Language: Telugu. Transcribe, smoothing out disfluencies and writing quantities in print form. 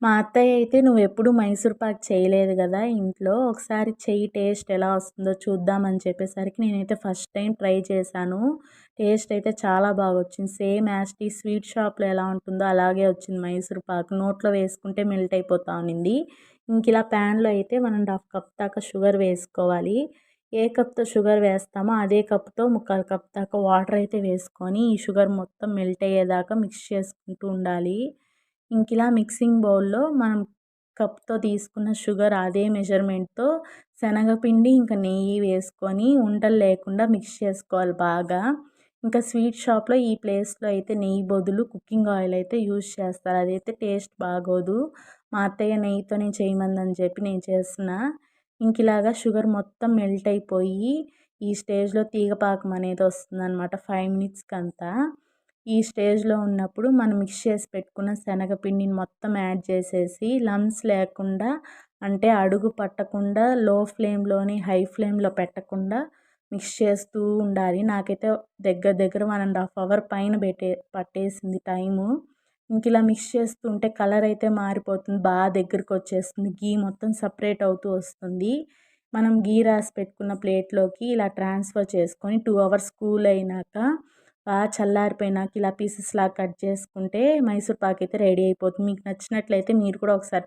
మా అత్తయ్య అయితే "నువ్వెప్పుడు మైసూర్ పాక్ చేయలేదు గదా ఇంట్లో. ఒకసారి చెయ్యి టేస్ట్ ఎలా వస్తుందో చూద్దాం" అని చెప్పేసరికి నేనైతే ఫస్ట్ టైం ట్రై చేశాను. టేస్ట్ అయితే చాలా బాగొచ్చింది. Same as it is sweet షాప్‌లో ఎలా ఉంటుందో అలాగే వచ్చింది మైసూర్ పాక్. నోట్లో వేసుకుంటే మెల్ట్ అయిపోతా ఉన్నింది. ఇంకిలా ప్యాన్‌లో అయితే 1 ½ కప్ దాకా షుగర్ వేసుకోవాలి. ఏ కప్‌తో షుగర్ వేస్తామో అదే కప్‌తో 3/4 కప్ దాకా వాటర్ అయితే వేసుకొని ఈ షుగర్ మొత్తం మెల్ట్ అయ్యేదాకా మిక్స్ చేసుకుంటూ ఉండాలి. ఇంకిలా మిక్సింగ్ బౌల్‌లో మనం కప్‌తో తీసుకున్న షుగర్ అదే మెజర్‌మెంట్‌తో శనగపిండి ఇంకా నెయ్యి వేసుకొని ఉండలు లేకుండా మిక్స్ చేసుకోవాలి బాగా. ఇంకా స్వీట్ షాప్‌లో ఈ ప్లేస్‌లో అయితే నెయ్యి బదులు కుకింగ్ ఆయిల్ అయితే యూజ్ చేస్తారు. అదైతే టేస్ట్ బాగోదు. మా అత్తయ్య నెయ్యితోనే చేయమందని చెప్పి నేను చేస్తున్నా. ఇంకిలాగా షుగర్ మొత్తం మెల్ట్ అయిపోయి ఈ స్టేజ్‌లో తీగ పాకం అనేది వస్తుందనమాట 5 మినిట్స్‌కంతా. ఈ స్టేజ్‌లో ఉన్నప్పుడు మనం మిక్స్ చేసి పెట్టుకున్న శనగపిండిని మొత్తం యాడ్ చేసేసి లంప్స్ లేకుండా అంటే అడుగు పట్టకుండా లో ఫ్లేమ్‌లోని హై ఫ్లేమ్‌లో పెట్టకుండా మిక్స్ చేస్తూ ఉండాలి. నాకైతే దగ్గర దగ్గర 1 ½ అవర్ పైన పట్టేసింది టైము. ఇంకిలా మిక్స్ చేస్తుంటే కలర్ అయితే మారిపోతుంది. దగ్గరకొచ్చేస్తుంది. ఘీ మొత్తం సెపరేట్ అవుతూ వస్తుంది. మనం ఘీ రాసి పెట్టుకున్న ప్లేట్‌లోకి ఇలా ట్రాన్స్‌ఫర్ చేసుకొని 2 అవర్స్ కూల్ అయినాక చల్లారిపోయినాక ఇలా పీసెస్‌లాగా కట్ చేసుకుంటే మైసూర్ పాక్ అయితే రెడీ అయిపోతుంది. మీకు నచ్చినట్లయితే మీరు కూడా ఒకసారి